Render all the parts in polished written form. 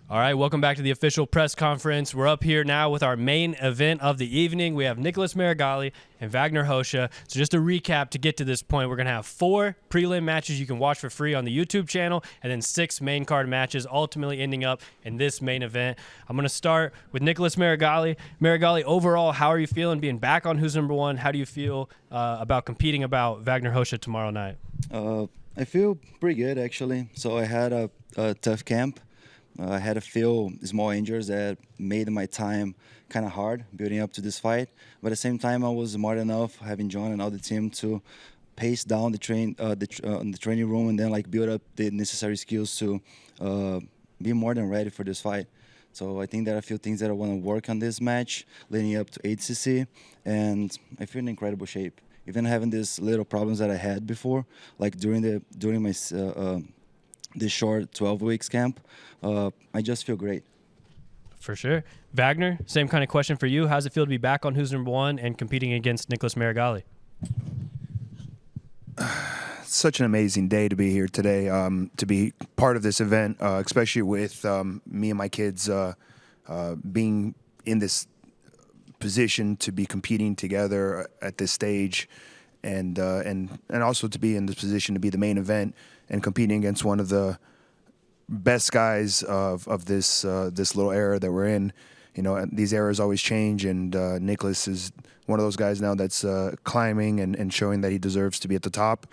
All right, welcome back to the official press conference. We're up here now with our main event of the evening. We have Nicholas Meregali and Vagner Rocha. So just a recap to get to this point, we're going to have 4 prelim matches you can watch for free on the YouTube channel, and then 6 main card matches, ultimately ending up in this main event. I'm going to start with Nicholas Meregali. Meregali, overall, how are you feeling being back on Who's Number One? How do you feel about competing about Vagner Rocha tomorrow night? I feel pretty good, actually. So I had a tough camp. I had a few small injuries that made my time kind of hard building up to this fight. But at the same time, I was smart enough, having John and all the team, to pace down the training room and then build up the necessary skills to be more than ready for this fight. So I think there are a few things that I want to work on this match leading up to ADCC, and I feel in incredible shape. Even having these little problems that I had before, like during my this short 12 weeks camp, I just feel great. For sure. Vagner, same kind of question for you. How's it feel to be back on Who's Number One and competing against Nicholas Meregali? Such an amazing day to be here today, to be part of this event, especially with me and my kids being in this position to be competing together at this stage, and also to be in this position to be the main event and competing against one of the best guys of this little era that we're in. You know, these eras always change, and Nicholas is one of those guys now that's climbing and showing that he deserves to be at the top.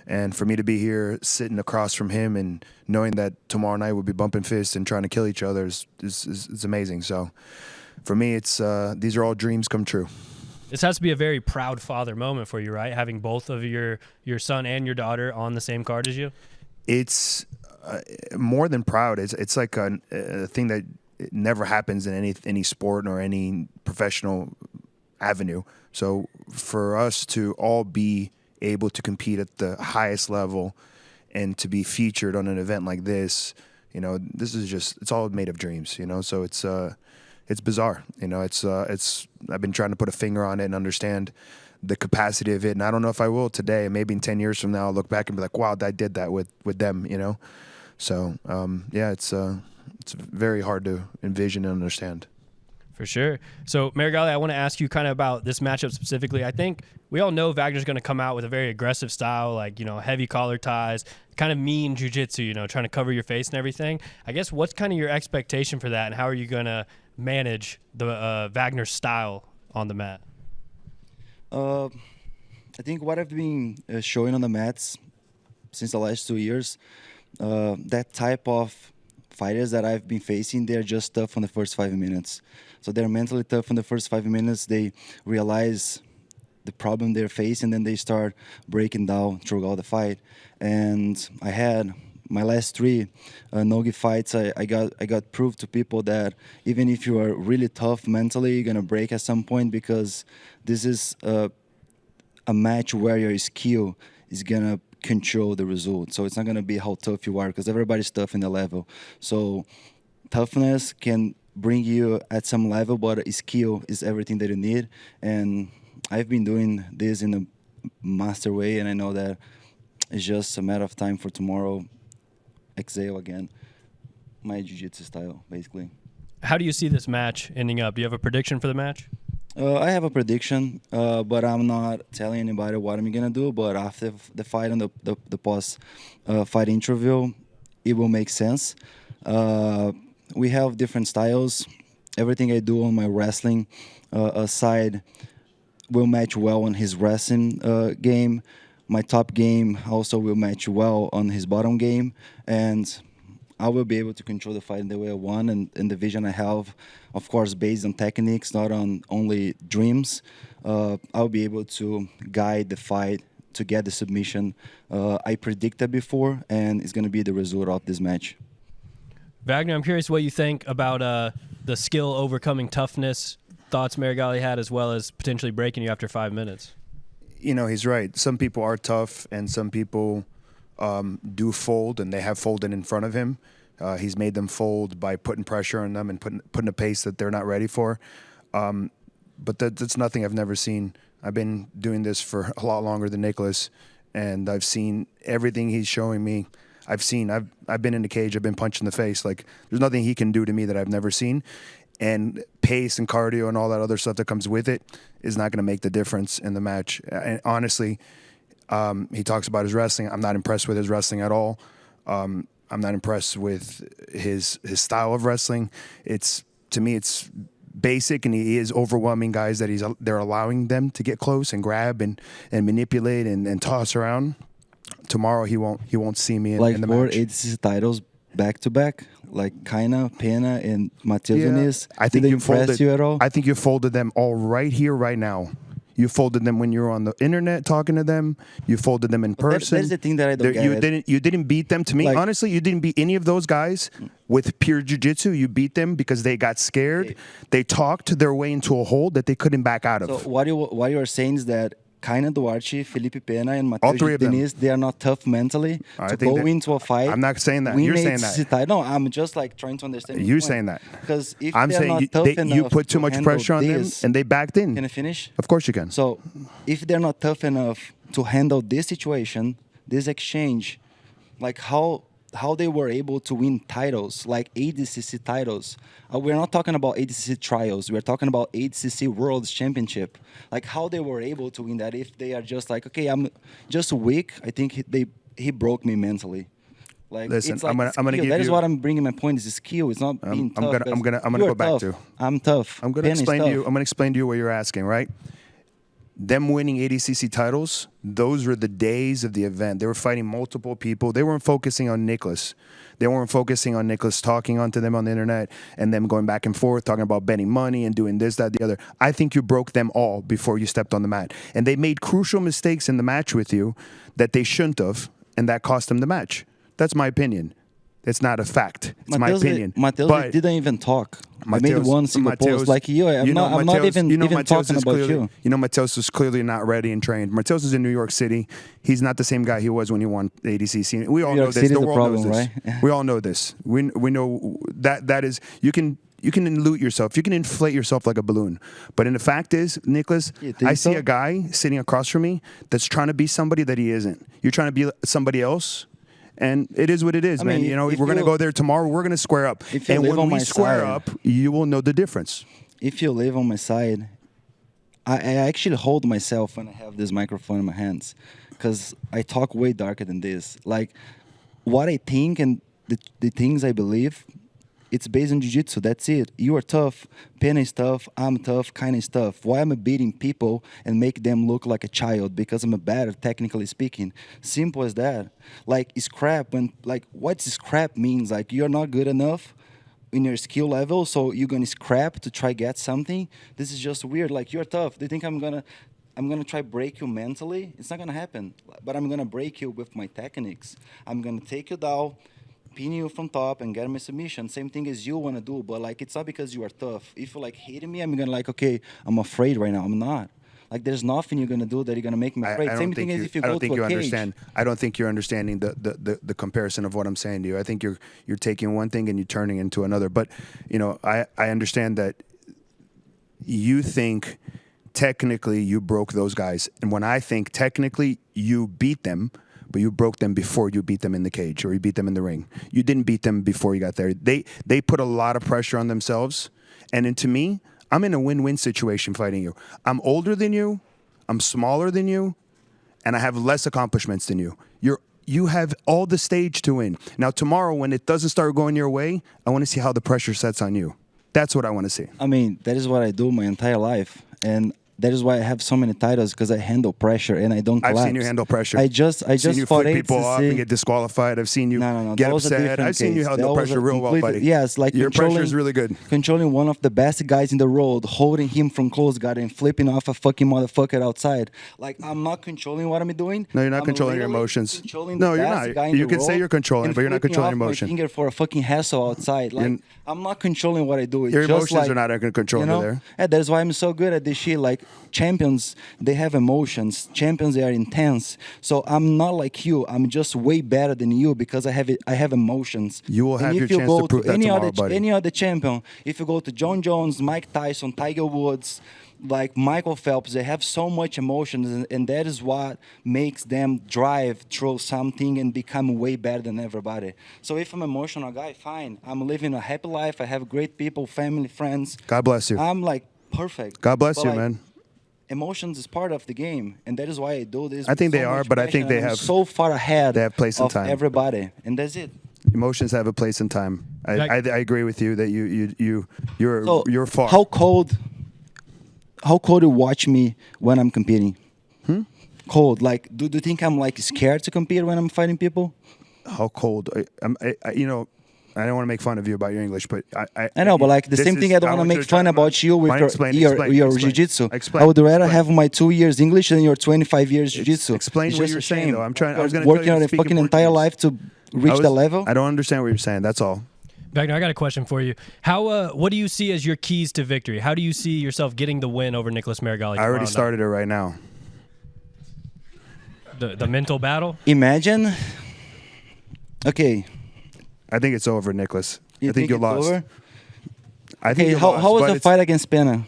And for me to be here sitting across from him and knowing that tomorrow night we'll be bumping fists and trying to kill each other is amazing. So for me, it's these are all dreams come true. This has to be a very proud father moment for you, right? Having both of your son and your daughter on the same card as you. It's more than proud. It's like a thing that never happens in any sport or any professional avenue. So for us to all be able to compete at the highest level and to be featured on an event like this, you know, this is just, it's all made of dreams, you know. So it's bizarre, you know. I've been trying to put a finger on it and understand the capacity of it, and I don't know if I will today. Maybe in 10 years from now, I'll look back and be like, wow, I did that with them, you know. So yeah, it's very hard to envision and understand. For sure. So, Meregali, I want to ask you kind of about this matchup specifically. I think we all know Vagner's going to come out with a very aggressive style, like, you know, heavy collar ties, kind of mean jiu-jitsu, you know, trying to cover your face and everything. I guess what's kind of your expectation for that, and how are you going to manage the Vagner style on the mat? I think what I've been showing on the mats since the last 2 years, that type of fighters that I've been facing, they're just tough on the first 5 minutes. So they're mentally tough in the first 5 minutes. They realize the problem they're facing, and then they start breaking down throughout the fight. And I had my last 3 no-gi fights. I got proof to people that even if you are really tough mentally, you're gonna break at some point, because this is a match where your skill is gonna control the result. So it's not gonna be how tough you are, because everybody's tough in the level. So toughness can bring you at some level, but skill is everything that you need. And I've been doing this in a master way, and I know that it's just a matter of time for tomorrow. Exhale again, my jiu-jitsu style, basically. How do you see this match ending up? Do you have a prediction for the match? I have a prediction, but I'm not telling anybody what I'm gonna do. But after the fight and the post-fight interview, it will make sense. We have different styles. Everything I do on my wrestling side will match well on his wrestling game. My top game also will match well on his bottom game, and I will be able to control the fight in the way I want, and the vision I have, of course, based on techniques, not on only dreams. I'll be able to guide the fight to get the submission I predicted before, and it's going to be the result of this match. Vagner, I'm curious what you think about the skill overcoming toughness thoughts Meregali had, as well as potentially breaking you after 5 minutes. You know, he's right. Some people are tough, and some people do fold, and they have folded in front of him. He's made them fold by putting pressure on them and putting a pace that they're not ready for. But that's nothing I've never seen. I've been doing this for a lot longer than Nicholas, and I've seen everything he's showing me. I've seen. I've been in the cage. I've been punched in the face. Like, there's nothing he can do to me that I've never seen. And pace and cardio and all that other stuff that comes with it is not going to make the difference in the match. And honestly, he talks about his wrestling. I'm not impressed with his wrestling at all. I'm not impressed with his style of wrestling. To me, it's basic, and he is overwhelming guys that they're allowing them to get close and grab and manipulate and toss around. Tomorrow he won't see me in the match. ADCC titles back to back, like Kaina, Pena, and Matheus Nunes. I think Did they impress you at all? I think you folded them all right here, right now. You folded them when you were on the internet talking to them. You folded them in person. That's the thing that I don't get. You didn't beat them. To me, Like, honestly, you didn't beat any of those guys with pure jiu-jitsu. You beat them because they got scared. They talked their way into a hole that they couldn't back out of. So what you are saying is that Kaina Duarte, Felipe Pena, and All three Matheus of them. Nunes, they are not tough mentally to go into a fight. I'm not saying that. win You're saying ADCC that. title. No, I'm just like trying to understand. your You're point. saying that. Because if I'm they're saying not tough enough you put too to much handle pressure on them, this, and they backed in. Can I finish? Of course you can. So, if they're not tough enough to handle this situation, this exchange, like how they were able to win titles, like ADCC titles. We're not talking about ADCC trials. We're talking about ADCC World Championship. Like how they were able to win that if they are just like, okay, I'm just weak. I think he broke me mentally. Like, Listen, it's like I'm gonna give that is you- what I'm bringing my point. Is the skill. It's not being tough. I'm gonna You are go back tough. to. I'm tough. I'm going to Pen is explain to you. tough. I'm going to explain to you what you're asking, right? Them winning ADCC titles, those were the days of the event. They were fighting multiple people. They weren't focusing on Nicholas. They weren't focusing on Nicholas talking onto them on the internet and them going back and forth, talking about betting money and doing this, that, the other. I think you broke them all before you stepped on the mat. And they made crucial mistakes in the match with you that they shouldn't have, and that cost them the match. That's my opinion. It's not a fact. It's my opinion. Matheus But didn't even talk. I made Mateus- one single post like you. I'm not Mateus- even Mateus talking is about clearly, you. You know, Mateus is clearly not ready and trained. Mateus is in New York City. He's not the same guy he was when he won the ADCC. We all New know York this. City is The the world problem, knows this. right? We all know this. We know that is you can loot yourself. You can inflate yourself like a balloon. But in the fact is, Nicholas, You think I see so? a guy sitting across from me that's trying to be somebody that he isn't. You're trying to be somebody else. And it is what it is, I man. mean, You know, if we're going to you- go there tomorrow. We're going to square up. If you And live when on we my square side- up, you will know the difference. If you live on my side, I actually hold myself when I have this microphone in my hands, because I talk way darker than this. Like what I think and the things I believe, it's based on jiu-jitsu. That's it. You are tough. Pena is tough. I'm tough. Kind of tough. Why am I beating people and make them look like a child? Because I'm a better, technically speaking. Simple as that. Like scrap. What scrap means? Like you're not good enough in your skill level, so you're gonna scrap to try get something. This is just weird. Like you're tough. They think I'm gonna try break you mentally. It's not gonna happen. But I'm gonna break you with my techniques. I'm gonna take you down, pin you from top, and get my submission. Same thing as you wanna do. But like it's not because you are tough. If you like hating me, I'm gonna like, okay, I'm afraid right now. I'm not. Like there's nothing you're gonna do that you're gonna make me afraid. Same thing as if you I go don't think to you a cage. understand. I don't think you're understanding the comparison of what I'm saying to you. I think you're taking one thing and you're turning into another. But you know, I understand that you think technically you broke those guys, and when I think technically you beat them, but you broke them before you beat them in the cage or you beat them in the ring. You didn't beat them before you got there. They put a lot of pressure on themselves, and then to me, I'm in a win-win situation fighting you. I'm older than you, I'm smaller than you, and I have less accomplishments than you. You have all the stage to win. Now tomorrow, when it doesn't start going your way, I want to see how the pressure sets on you. That's what I want to see. I mean, that is what I do my entire life, and that is why I have so many titles, because I handle pressure and I don't collapse. I've seen you handle pressure. I just I've seen you fought flip people off and ADCC. get disqualified. I've seen you No, get that was a upset. different I've seen you case. handle That was pressure a real well, completely- buddy. Yes, like your pressure controlling- is really good. Controlling one of the best guys in the world, holding him from close guard and flipping off a fucking motherfucker outside. Like I'm not controlling what I'm doing. No, you're not I'm controlling your literally emotions. controlling No, the you're best not. guy in You the can say world you're controlling, and but you're not flipping controlling off my emotion. finger for a fucking hassle outside. Like I'm not controlling what I do. It's Your just emotions like, are not under control you know? over there. Yeah, that's why I'm so good at this shit. Like champions, they have emotions. Champions, they are intense. So I'm not like you. I'm just way better than you because I have emotions. You will And have if your you chance go to prove that any tomorrow, other, buddy. Any other champion, if you go to John Jones, Mike Tyson, Tiger Woods, like Michael Phelps, they have so much emotions, and that is what makes them drive through something and become way better than everybody. So if I'm an emotional guy, fine. I'm living a happy life. I have great people, family, friends. God bless you. I'm like perfect. God bless But, you, like, man. emotions is part of the game, and that is why I do this. I think with they so are, much but I think passion, they and I'm have- so far ahead they have place and of time. everybody, and that's it. Emotions have a place in time. Like- I agree with you that So you're far. How cold you watch me when I'm competing? Cold. Like, do you think I'm like scared to compete when I'm fighting people? How cold? You know, I don't want to make fun of you about your English, but I know, but like the this same is- thing I don't want to want make to fun try- about you with Fine, explain, your explain. jiu-jitsu. Explain, I would rather explain. have my 2 years English than your 25 years jiu-jitsu. Explain It's what just you're a saying, shame. though. I'm trying- I You're was gonna tell working you to on a speak in fucking entire Portuguese. life to reach that level. I don't understand what you're saying. That's all. Wagner, I got a question for you. How? What do you see as your keys to victory? How do you see yourself getting the win over Nicholas Meregali? I already tomorrow started it right now. night? The mental battle. Imagine. Okay. I think it's over, Nicholas. You I think you it's lost. over? I think Okay, you how lost. was but the it's- fight against Pena?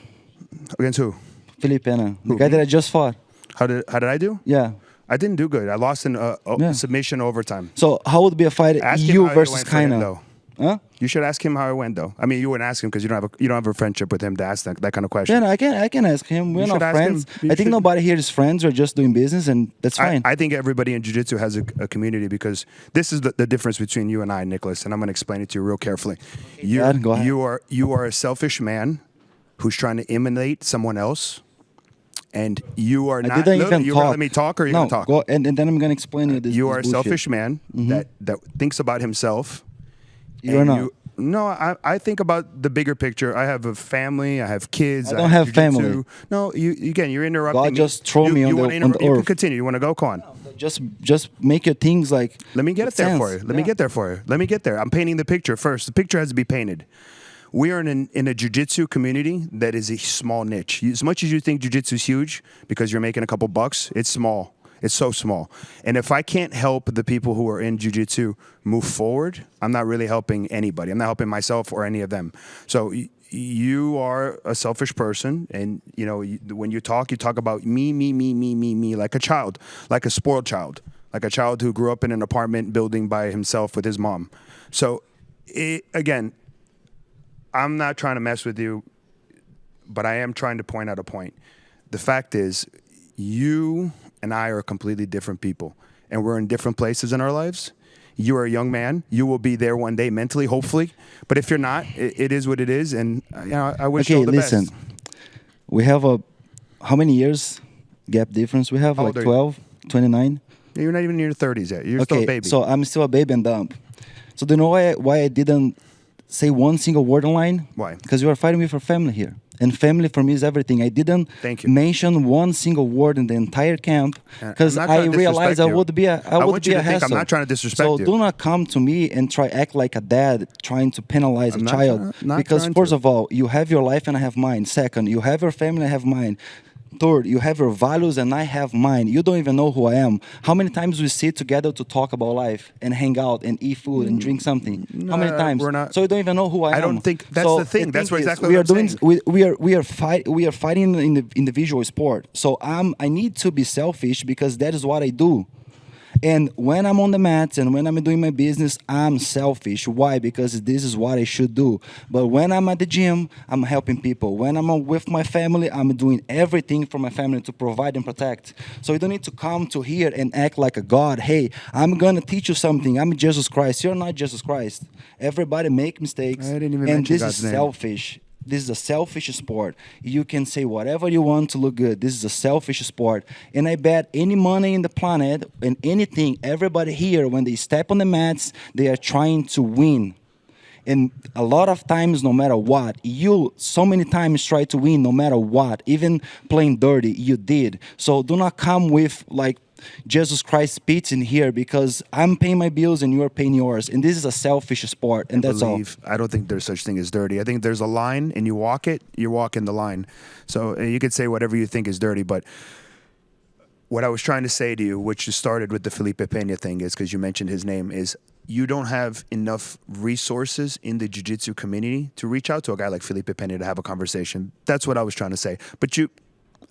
Against who? Felipe Pena. The Who, guy me? that I just fought. How did I do? Yeah. I didn't do good. I lost in Yeah. submission overtime. So how would be a fight Ask him you how it versus went for him, Kaina? though. Huh? You should ask him how it went, though. I mean, you wouldn't ask him because you don't have a friendship with him to ask that kind of question. Yeah, no, I can ask him. We're You not should ask friends. him. You I think should- nobody here is friends. We're just doing business, and that's fine. I think everybody in jiu-jitsu has a community because this is the difference between you and I, Nicholas, and I'm going to explain it to you real carefully. Dad, go ahead. You are a selfish man who's trying to imitate someone else, and you are I not. didn't Look, even you talk. gonna let me talk, or you no, gonna talk? go and then I'm gonna explain you this. You this are a bullshit. selfish man that thinks about himself. You're and not. No, I think about the bigger picture. I have a family. I have kids. I don't have jiu-jitsu. family. No, you're interrupting God me. just throw me on you the- wanna on the You can earth. continue. You want to go? Go on. Just make your things like. Let me get it there sense. for you. Let me Yeah. get there for you. Let me get there. I'm painting the picture first. The picture has to be painted. We are in a jiu-jitsu community that is a small niche. As much as you think jiu-jitsu is huge because you're making a couple bucks, it's small. It's so small. And if I can't help the people who are in jiu-jitsu move forward, I'm not really helping anybody. I'm not helping myself or any of them. So you are a selfish person, and when you talk about me, like a child, like a spoiled child, like a child who grew up in an apartment building by himself with his mom. So again, I'm not trying to mess with you, but I am trying to point out a point. The fact is, you and I are completely different people, and we're in different places in our lives. You are a young man. You will be there one day mentally, hopefully. But if you're not, it is what it is, and I wish you Okay, all the listen. best. We have how many years gap difference? We have How like old are you? 12, 29. You're not even in your 30s yet. You're still a baby. So I'm still a baby and dumb. So do you know why I didn't say one single word online? Why? Because you are fighting me for family here. And family for me is everything. I didn't Thank you. mention one single word in the entire camp because I'm not trying I to realized I disrespect you. would be I a want you to think I'm hassle. not trying to disrespect so you. do not come to me and try act like a dad trying to penalize I'm a not child. not Because trying first to. of all, you have your life and I have mine. Second, you have your family, I have mine. Third, you have your values and I have mine. You don't even know who I am. How many times we sit together to talk about life and hang out and eat food and drink something? How many No, times? we're not- So you don't even know who I am. I don't think- that's So the thing. That's is, exactly we what are I'm doing. saying. We are fighting in the individual sport. So I need to be selfish because that is what I do. And when I'm on the mats and when I'm doing my business, I'm selfish. Why? Because this is what I should do. But when I'm at the gym, I'm helping people. When I'm with my family, I'm doing everything for my family to provide and protect. So you don't need to come to here and act like a God. Hey, I'm going to teach you something. I'm Jesus Christ. You're not Jesus Christ. Everybody make mistakes. I didn't even and mention this God's is name. selfish. This is a selfish sport. You can say whatever you want to look good. This is a selfish sport. And I bet any money in the planet and anything, everybody here, when they step on the mats, they are trying to win. And a lot of times, no matter what, you so many times try to win no matter what. Even playing dirty, you did. So do not come with like Jesus Christ spits in here because I'm paying my bills and you are paying yours, and this is a selfish sport, and that's all. I don't think there's such thing as dirty. I think there's a line, and you walk it, you're walking the line. So you could say whatever you think is dirty, but what I was trying to say to you, which started with the Felipe Pena thing, is because you mentioned his name, is you don't have enough resources in the jiu-jitsu community to reach out to a guy like Felipe Pena to have a conversation. That's what I was trying to say. But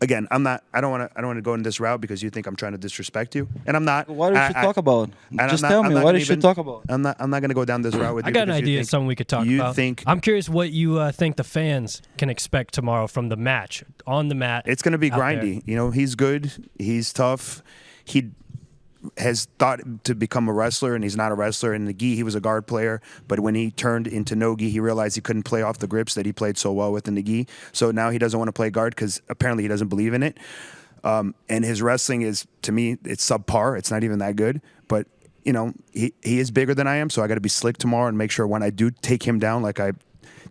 again, I don't want to go in this route because you think I'm trying to disrespect you, and I'm not. What did you talk about? Just tell me, what did you talk about? I'm not going to go down this route with you. I got an idea of something we could talk about. I'm curious what you think the fans can expect tomorrow from the match on the mat. It's going to be grindy. You know, he's good. He's tough. He has thought to become a wrestler, and he's not a wrestler. In the gi, he was a guard player, but when he turned into no gi, he realized he couldn't play off the grips that he played so well with in the gi. So now he doesn't want to play guard because apparently he doesn't believe in it. And his wrestling is, to me, it's subpar. It's not even that good. But, you know, he is bigger than I am, so I got to be slick tomorrow and make sure when I do take him down, like I've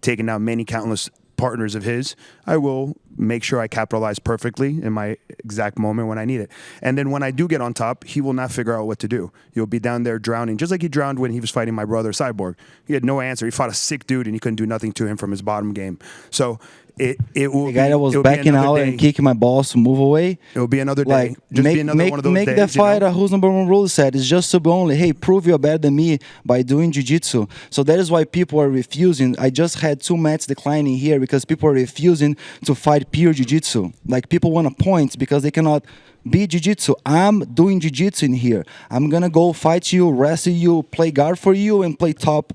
taken down many countless partners of his, I will make sure I capitalize perfectly in my exact moment when I need it. And then when I do get on top, he will not figure out what to do. He'll be down there drowning, just like he drowned when he was fighting my brother Cyborg. He had no answer. He fought a sick dude, and he couldn't do nothing to him from his bottom game. So it will the guy that was backing out and kicking my balls to move away. It will be another day. Like, Just be another one of those make days, that fight you know? a who's number one rule set. It's just to be only, hey, prove you're better than me by doing jiu-jitsu. So that is why people are refusing. I just had 2 mats declining here because people are refusing to fight pure jiu-jitsu. Like, people want points because they cannot be jiu-jitsu. I'm doing jiu-jitsu in here. I'm gonna go fight you, wrestle you, play guard for you, and play top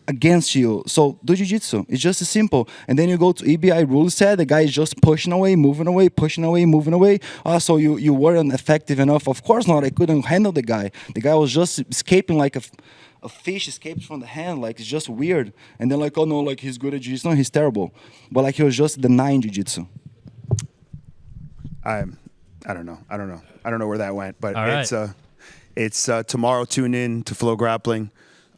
against you. So do jiu-jitsu. It's just as simple. And then you go to EBI rule set, the guy is just pushing away, moving away, pushing away, moving away. So you weren't effective enough. Of course not. I couldn't handle the guy. The guy was just escaping like a fish escapes from the hand. Like, it's just weird. And then like, oh no, like he's good at jiu-jitsu. No, he's terrible. But like, he was just denying jiu-jitsu. I don't know. I don't know where that went. But all right. It's tomorrow. Tune in to FloGrappling.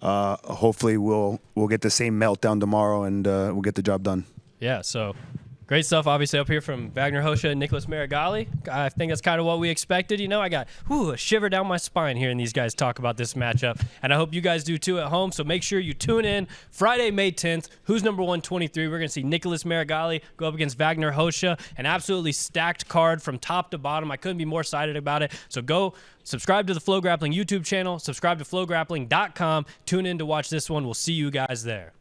Hopefully we'll get the same meltdown tomorrow, and we'll get the job done. Yeah, so great stuff, obviously, up here from Vagner Rocha and Nicholas Meregali. I think that's kind of what we expected. You know, I got a shiver down my spine hearing these guys talk about this matchup, and I hope you guys do too at home. So make sure you tune in Friday, May 10th. Who's number 123? We're going to see Nicholas Meregali go up against Vagner Rocha, an absolutely stacked card from top to bottom. I couldn't be more excited about it. So go subscribe to the FloGrappling YouTube channel, subscribe to FloGrappling.com. Tune in to watch this one. We'll see you guys there.